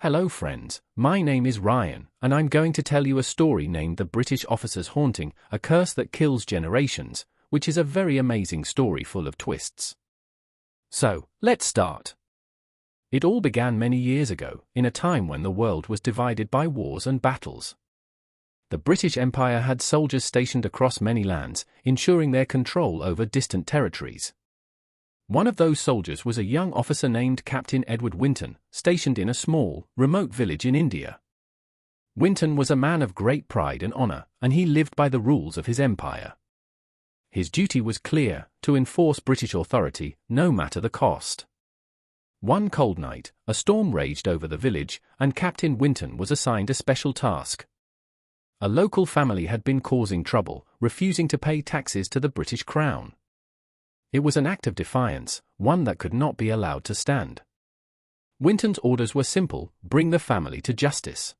Hello friends, my name is Ryan, and I'm going to tell you a story named The British Officer's Haunting, a Curse That Kills Generations, which is a very amazing story full of twists. So, let's start. It all began many years ago, in a time when the world was divided by wars and battles. The British Empire had soldiers stationed across many lands, ensuring their control over distant territories. One of those soldiers was a young officer named Captain Edward Winton, stationed in a small, remote village in India. Winton was a man of great pride and honor, and he lived by the rules of his empire. His duty was clear: to enforce British authority, no matter the cost. One cold night, a storm raged over the village, and Captain Winton was assigned a special task. A local family had been causing trouble, refusing to pay taxes to the British Crown. It was an act of defiance, one that could not be allowed to stand. Winton's orders were simple: bring the family to justice.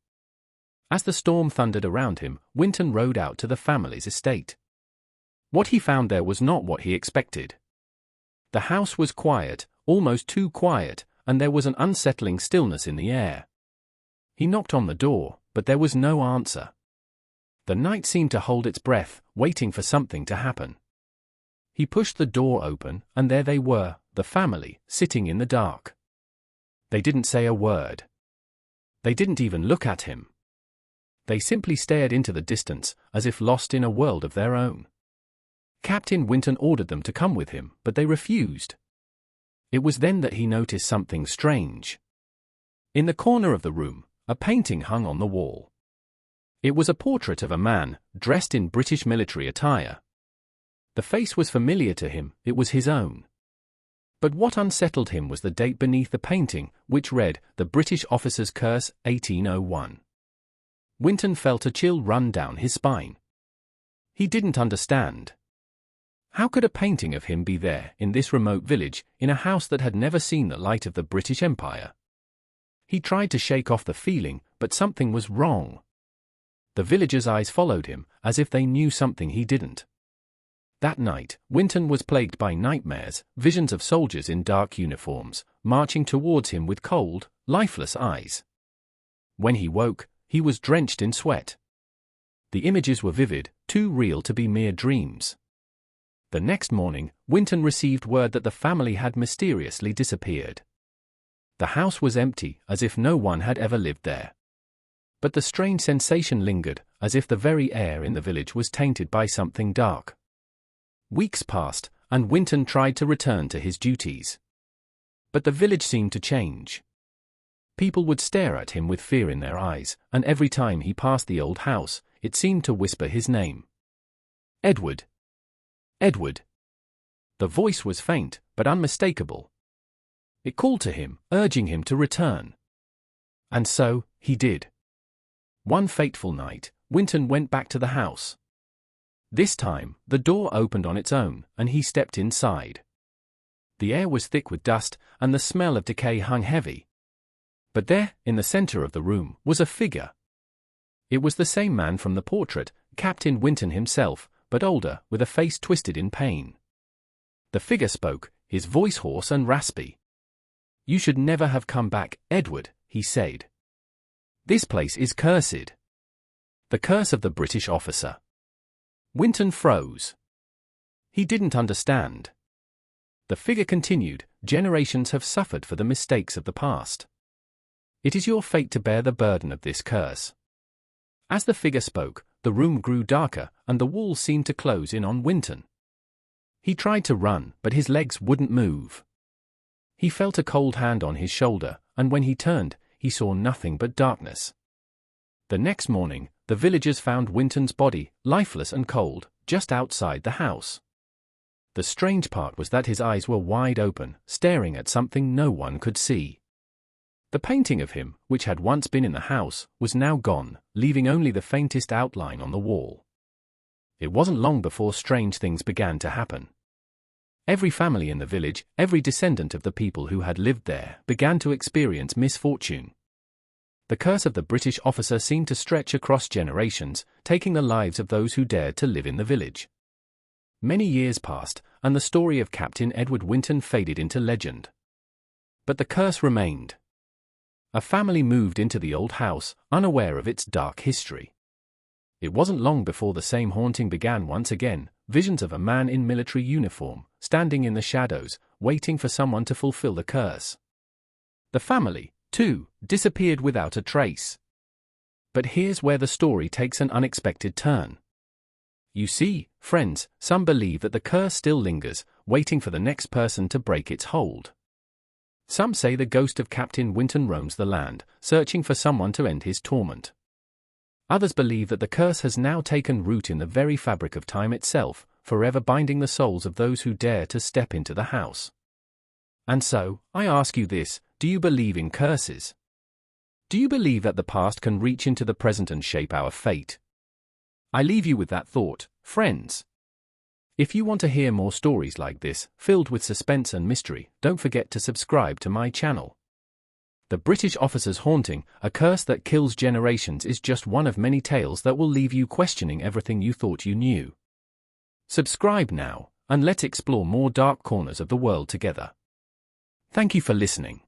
As the storm thundered around him, Winton rode out to the family's estate. What he found there was not what he expected. The house was quiet, almost too quiet, and there was an unsettling stillness in the air. He knocked on the door, but there was no answer. The night seemed to hold its breath, waiting for something to happen. He pushed the door open, and there they were, the family, sitting in the dark. They didn't say a word. They didn't even look at him. They simply stared into the distance, as if lost in a world of their own. Captain Winton ordered them to come with him, but they refused. It was then that he noticed something strange. In the corner of the room, a painting hung on the wall. It was a portrait of a man, dressed in British military attire. The face was familiar to him, it was his own. But what unsettled him was the date beneath the painting, which read, "The British Officer's Curse, 1801. Winton felt a chill run down his spine. He didn't understand. How could a painting of him be there, in this remote village, in a house that had never seen the light of the British Empire? He tried to shake off the feeling, but something was wrong. The villagers' eyes followed him, as if they knew something he didn't. That night, Winton was plagued by nightmares, visions of soldiers in dark uniforms, marching towards him with cold, lifeless eyes. When he woke, he was drenched in sweat. The images were vivid, too real to be mere dreams. The next morning, Winton received word that the family had mysteriously disappeared. The house was empty, as if no one had ever lived there. But the strange sensation lingered, as if the very air in the village was tainted by something dark. Weeks passed, and Winton tried to return to his duties. But the village seemed to change. People would stare at him with fear in their eyes, and every time he passed the old house, it seemed to whisper his name. Edward. Edward. The voice was faint, but unmistakable. It called to him, urging him to return. And so, he did. One fateful night, Winton went back to the house. This time, the door opened on its own, and he stepped inside. The air was thick with dust, and the smell of decay hung heavy. But there, in the center of the room, was a figure. It was the same man from the portrait, Captain Winton himself, but older, with a face twisted in pain. The figure spoke, his voice hoarse and raspy. "You should never have come back, Edward," he said. "This place is cursed. The curse of the British officer." Winton froze. He didn't understand. The figure continued, "Generations have suffered for the mistakes of the past. It is your fate to bear the burden of this curse." As the figure spoke, the room grew darker, and the walls seemed to close in on Winton. He tried to run, but his legs wouldn't move. He felt a cold hand on his shoulder, and when he turned, he saw nothing but darkness. The next morning, the villagers found Winton's body, lifeless and cold, just outside the house. The strange part was that his eyes were wide open, staring at something no one could see. The painting of him, which had once been in the house, was now gone, leaving only the faintest outline on the wall. It wasn't long before strange things began to happen. Every family in the village, every descendant of the people who had lived there, began to experience misfortune. The curse of the British officer seemed to stretch across generations, taking the lives of those who dared to live in the village. Many years passed, and the story of Captain Edward Winton faded into legend. But the curse remained. A family moved into the old house, unaware of its dark history. It wasn't long before the same haunting began once again, visions of a man in military uniform, standing in the shadows, waiting for someone to fulfill the curse. The family, too, disappeared without a trace. But here's where the story takes an unexpected turn. You see, friends, some believe that the curse still lingers, waiting for the next person to break its hold. Some say the ghost of Captain Winton roams the land, searching for someone to end his torment. Others believe that the curse has now taken root in the very fabric of time itself, forever binding the souls of those who dare to step into the house. And so, I ask you this, do you believe in curses? Do you believe that the past can reach into the present and shape our fate? I leave you with that thought, friends. If you want to hear more stories like this, filled with suspense and mystery, don't forget to subscribe to my channel. The British officer's haunting, a curse that kills generations, is just one of many tales that will leave you questioning everything you thought you knew. Subscribe now, and let's explore more dark corners of the world together. Thank you for listening.